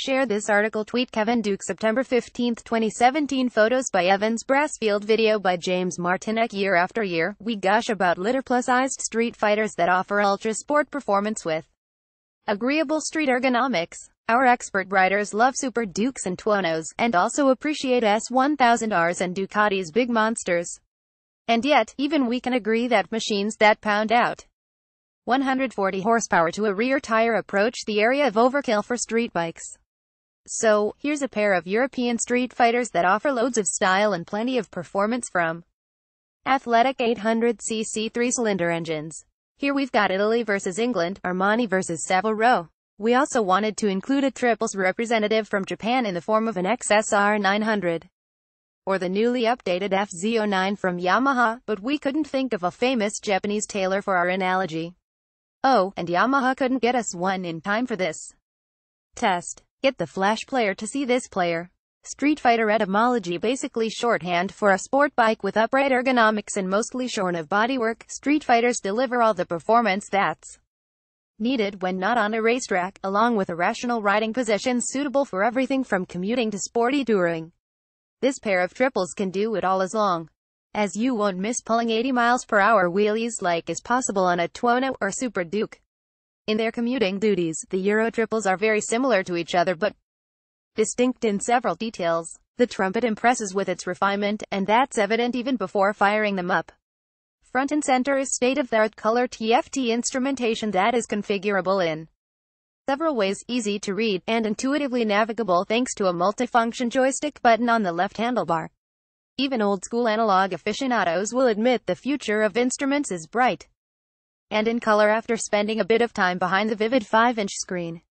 Share this article. Tweet Kevin Duke September 15, 2017. Photos by Evans Brassfield. Video by James Martinek. Year after year, we gush about litter plus-sized street fighters that offer ultra-sport performance with agreeable street ergonomics. Our expert riders love Super Dukes and Tuonos, and also appreciate S1000Rs and Ducati's big monsters. And yet, even we can agree that machines that pound out 140 horsepower to a rear tire approach the area of overkill for street bikes. So, here's a pair of European street fighters that offer loads of style and plenty of performance from athletic 800cc 3-cylinder engines. Here we've got Italy versus England, Armani versus Savile Row. We also wanted to include a triples representative from Japan in the form of an XSR 900. Or the newly updated FZ09 from Yamaha, but we couldn't think of a famous Japanese tailor for our analogy. Oh, and Yamaha couldn't get us one in time for this test. Get the Flash player to see this player. Street Fighter etymology, basically shorthand for a sport bike with upright ergonomics and mostly shorn of bodywork. Street Fighters deliver all the performance that's needed when not on a racetrack, along with a rational riding position suitable for everything from commuting to sporty touring. This pair of triples can do it all as long as you won't miss pulling 80 miles per hour wheelies like is possible on a Tuono or Super Duke. In their commuting duties, the Euro triples are very similar to each other but distinct in several details. The trumpet impresses with its refinement, and that's evident even before firing them up. Front and center is state-of-the-art color TFT instrumentation that is configurable in several ways, easy to read, and intuitively navigable thanks to a multifunction joystick button on the left handlebar. Even old-school analog aficionados will admit the future of instruments is bright and in color after spending a bit of time behind the vivid 5-inch screen.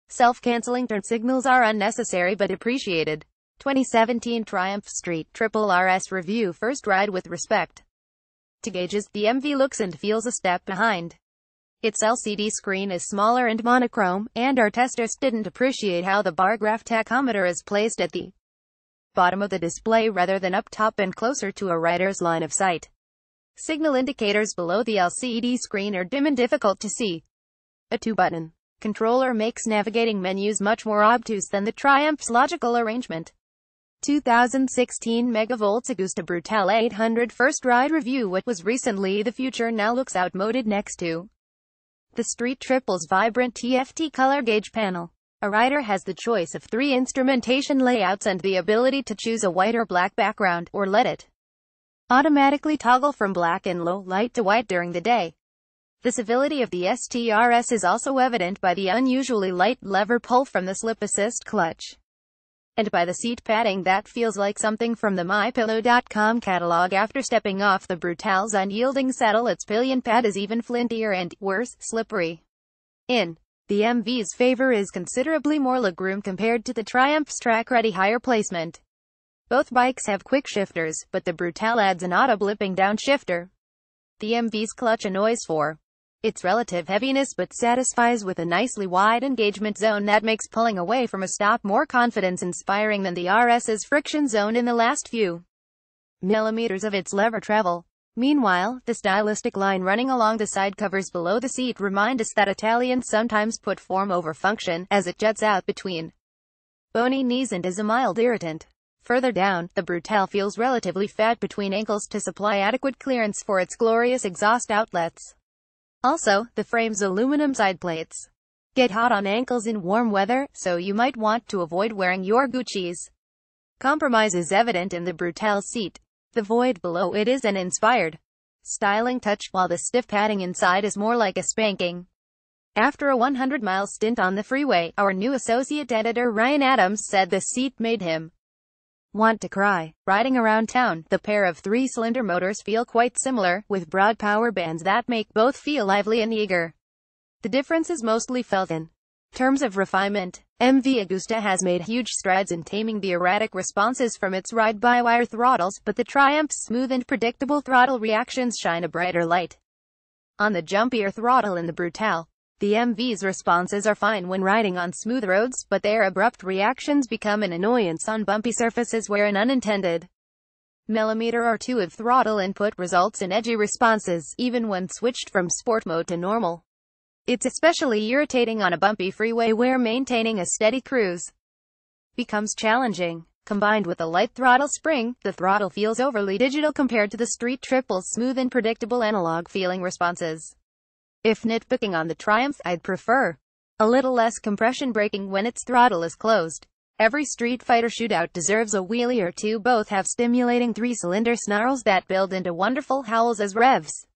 Self-canceling turn signals are unnecessary but appreciated. 2017 Triumph Street Triple RS Review. First ride with respect to gauges, the MV looks and feels a step behind. Its LCD screen is smaller and monochrome, and our testers didn't appreciate how the bar graph tachometer is placed at the bottom of the display rather than up top and closer to a rider's line of sight. Signal indicators below the LCD screen are dim and difficult to see. A 2-button controller makes navigating menus much more obtuse than the Triumph's logical arrangement. 2016 Megavolts Agusta Brutale 800 First ride review. What was recently the future now looks outmoded next to the Street Triple's vibrant TFT color gauge panel. A rider has the choice of 3 instrumentation layouts and the ability to choose a white or black background, or let it automatically toggle from black and low light to white during the day. The civility of the STRS is also evident by the unusually light lever pull from the slip assist clutch, and by the seat padding that feels like something from the MyPillow.com catalog. After stepping off the Brutale's unyielding saddle, its pillion pad is even flintier and, worse, slippery. In the MV's favor is considerably more legroom compared to the Triumph's track-ready higher placement. Both bikes have quick shifters, but the Brutale adds an auto-blipping downshifter. The MV's clutch annoys for its relative heaviness but satisfies with a nicely wide engagement zone that makes pulling away from a stop more confidence-inspiring than the RS's friction zone in the last few millimeters of its lever travel. Meanwhile, the stylistic line running along the side covers below the seat remind us that Italians sometimes put form over function, as it juts out between bony knees and is a mild irritant. Further down, the Brutale feels relatively fat between ankles to supply adequate clearance for its glorious exhaust outlets. Also, the frame's aluminum side plates get hot on ankles in warm weather, so you might want to avoid wearing your Gucci's. Compromise is evident in the Brutale seat. The void below it is an inspired styling touch, while the stiff padding inside is more like a spanking. After a 100-mile stint on the freeway, our new associate editor Ryan Adams said the seat made him want to cry. Riding around town, the pair of 3-cylinder motors feel quite similar, with broad power bands that make both feel lively and eager. The difference is mostly felt in terms of refinement. MV Agusta has made huge strides in taming the erratic responses from its ride-by-wire throttles, but the Triumph's smooth and predictable throttle reactions shine a brighter light on the jumpier throttle in the Brutale. The MV's responses are fine when riding on smooth roads, but their abrupt reactions become an annoyance on bumpy surfaces where an unintended millimeter or two of throttle input results in edgy responses, even when switched from sport mode to normal. It's especially irritating on a bumpy freeway where maintaining a steady cruise becomes challenging. Combined with a light throttle spring, the throttle feels overly digital compared to the Street Triple's smooth and predictable analog feeling responses. If nitpicking on the Triumph, I'd prefer a little less compression braking when its throttle is closed. Every Street Fighter shootout deserves a wheelie or two. Both have stimulating three-cylinder snarls that build into wonderful howls as revs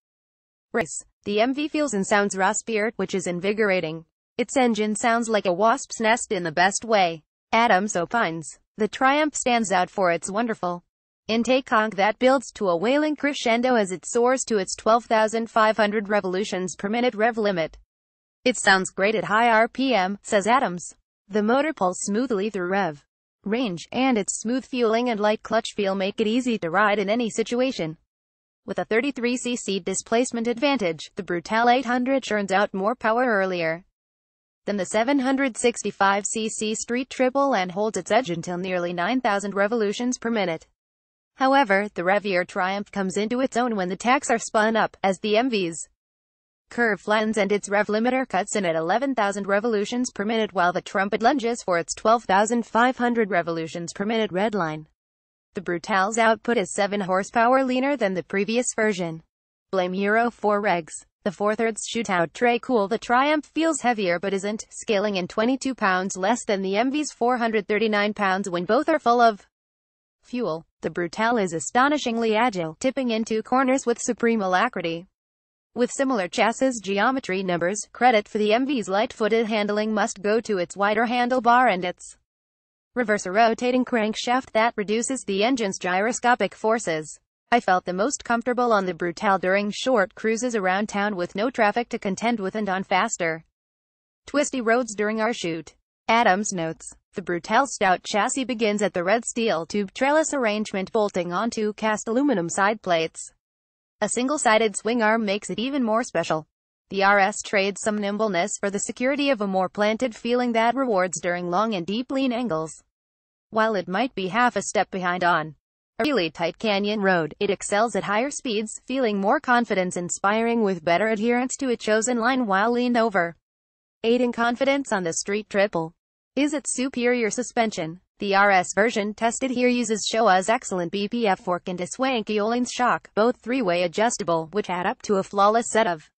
race. The MV feels and sounds raspier, which is invigorating. Its engine sounds like a wasp's nest in the best way. Adams opines, the Triumph stands out for its wonderful intake honk that builds to a wailing crescendo as it soars to its 12,500 revolutions per minute rev limit. It sounds great at high RPM, says Adams. The motor pulls smoothly through rev range, and its smooth fueling and light clutch feel make it easy to ride in any situation. With a 33cc displacement advantage, the Brutale 800 churns out more power earlier than the 765cc Street Triple and holds its edge until nearly 9,000 revolutions per minute. However, the revier Triumph comes into its own when the tacks are spun up, as the MV's curve flattens and its rev limiter cuts in at 11,000 revolutions per minute while the Trumpet lunges for its 12,500 revolutions per minute redline. The Brutale's output is 7 horsepower leaner than the previous version. Blame Euro 4 regs. The 4/3 shootout tray cool. The Triumph feels heavier but isn't, scaling in 22 pounds less than the MV's 439 pounds when both are full of fuel. The Brutale is astonishingly agile, tipping into corners with supreme alacrity. With similar chassis geometry numbers, credit for the MV's light-footed handling must go to its wider handlebar and its reverse rotating crankshaft that reduces the engine's gyroscopic forces. I felt the most comfortable on the Brutale during short cruises around town with no traffic to contend with and on faster, twisty roads during our shoot. Adams notes, the Brutale stout chassis begins at the red steel tube trellis arrangement bolting onto cast aluminum side plates. A single-sided swing arm makes it even more special. The RS trades some nimbleness for the security of a more planted feeling that rewards during long and deep lean angles. While it might be half a step behind on a really tight canyon road, it excels at higher speeds, feeling more confidence-inspiring with better adherence to a chosen line while leaned over. Aiding confidence on the Street Triple is its superior suspension. The RS version tested here uses Showa's excellent BPF fork and a swanky Öhlins shock, both three-way adjustable, which add up to a flawless set of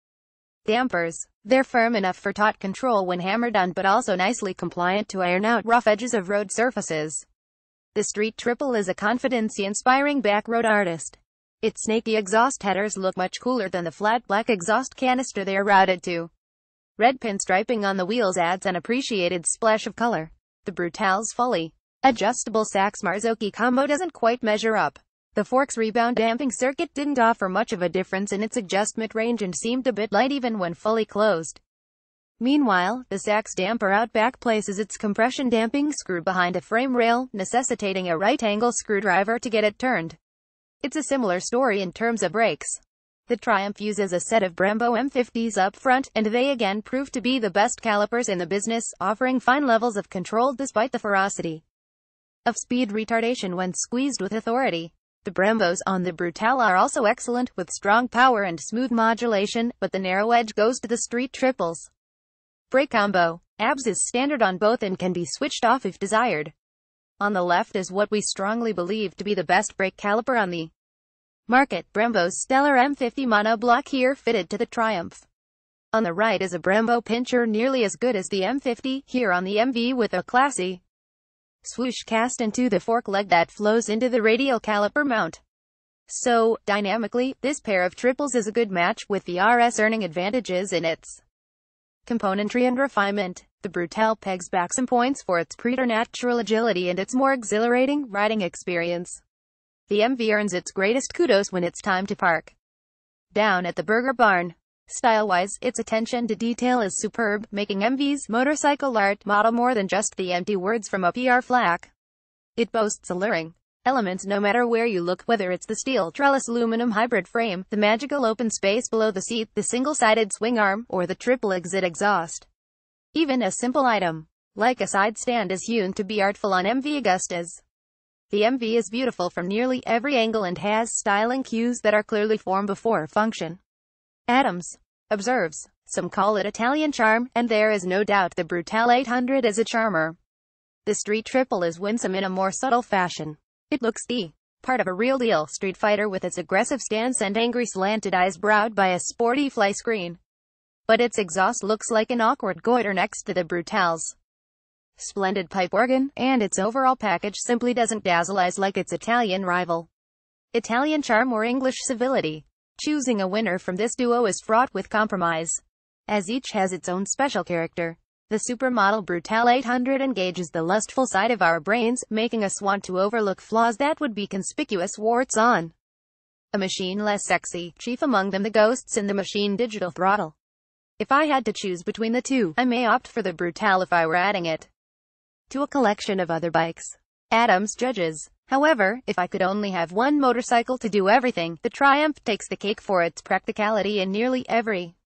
dampers. They're firm enough for taut control when hammered on but also nicely compliant to iron out rough edges of road surfaces. The Street Triple is a confidence-inspiring backroad artist. Its snaky exhaust headers look much cooler than the flat black exhaust canister they are routed to. Red pinstriping on the wheels adds an appreciated splash of color. The Brutale's fully adjustable Sachs-Marzocchi combo doesn't quite measure up. The fork's rebound damping circuit didn't offer much of a difference in its adjustment range and seemed a bit light even when fully closed. Meanwhile, the Sachs damper out back places its compression damping screw behind a frame rail, necessitating a right-angle screwdriver to get it turned. It's a similar story in terms of brakes. The Triumph uses a set of Brembo M50s up front, and they again prove to be the best calipers in the business, offering fine levels of control despite the ferocity of speed retardation when squeezed with authority. The Brembos on the Brutale are also excellent, with strong power and smooth modulation, but the narrow edge goes to the Street Triples. Brake combo. ABS is standard on both and can be switched off if desired. On the left is what we strongly believe to be the best brake caliper on the market, Brembo's stellar M50 monoblock here fitted to the Triumph. On the right is a Brembo pincher nearly as good as the M50, here on the MV with a classy swoosh cast into the fork leg that flows into the radial caliper mount. So, dynamically, this pair of triples is a good match, with the RS earning advantages in its componentry and refinement. The Brutale pegs back some points for its preternatural agility and its more exhilarating riding experience. The MV earns its greatest kudos when it's time to park down at the Burger Barn. Style-wise, its attention to detail is superb, making MV's motorcycle art model more than just the empty words from a PR flack. It boasts alluring elements no matter where you look, whether it's the steel trellis aluminum hybrid frame, the magical open space below the seat, the single-sided swing arm, or the triple exit exhaust. Even a simple item like a side stand is hewn to be artful on MV Agustas. The MV is beautiful from nearly every angle and has styling cues that are clearly form before function. Adams. observes, "Some call it Italian charm, and there is no doubt the Brutale 800 is a charmer. The Street Triple is winsome in a more subtle fashion. It looks the part of a real deal street fighter with its aggressive stance and angry slanted eyes browed by a sporty fly screen. But its exhaust looks like an awkward goiter next to the Brutale's splendid pipe organ, and its overall package simply doesn't dazzle eyes like its Italian rival. Italian charm or English civility. Choosing a winner from this duo is fraught with compromise, as each has its own special character. The supermodel Brutale 800 engages the lustful side of our brains, making us want to overlook flaws that would be conspicuous warts on a machine less sexy, chief among them the ghosts in the machine digital throttle. If I had to choose between the two, I may opt for the Brutale if I were adding it to a collection of other bikes. Adams judges. However, if I could only have one motorcycle to do everything, the Triumph takes the cake for its practicality in nearly every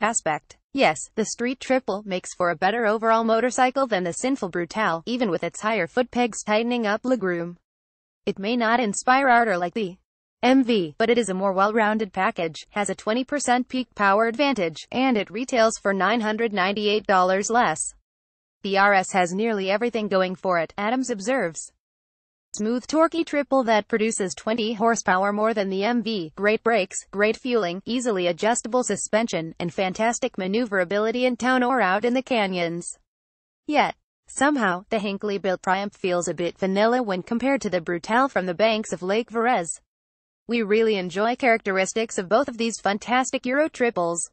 aspect. Yes, the Street Triple makes for a better overall motorcycle than the sinful Brutale, even with its higher foot pegs tightening up legroom. It may not inspire ardor like the MV, but it is a more well-rounded package, has a 20% peak power advantage, and it retails for $998 less. The RS has nearly everything going for it, Adams observes. Smooth torquey triple that produces 20 horsepower more than the MV, great brakes, great fueling, easily adjustable suspension, and fantastic maneuverability in town or out in the canyons. Yet, somehow, the Hinckley-built Triumph feels a bit vanilla when compared to the Brutale from the banks of Lake Verez. We really enjoy characteristics of both of these fantastic Euro triples.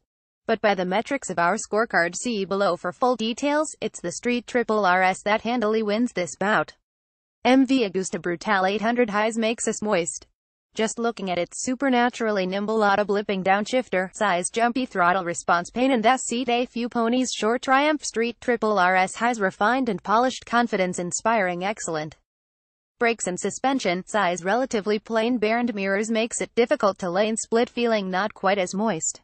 But by the metrics of our scorecard, see below for full details. It's the Street Triple RS that handily wins this bout. MV Agusta Brutale 800 highs makes us moist. Just looking at its supernaturally nimble auto-blipping downshifter, size jumpy throttle response pain and that seat a few ponies short Triumph Street Triple RS highs refined and polished confidence inspiring excellent. Brakes and suspension, size relatively plain bare and mirrors makes it difficult to lane split feeling not quite as moist.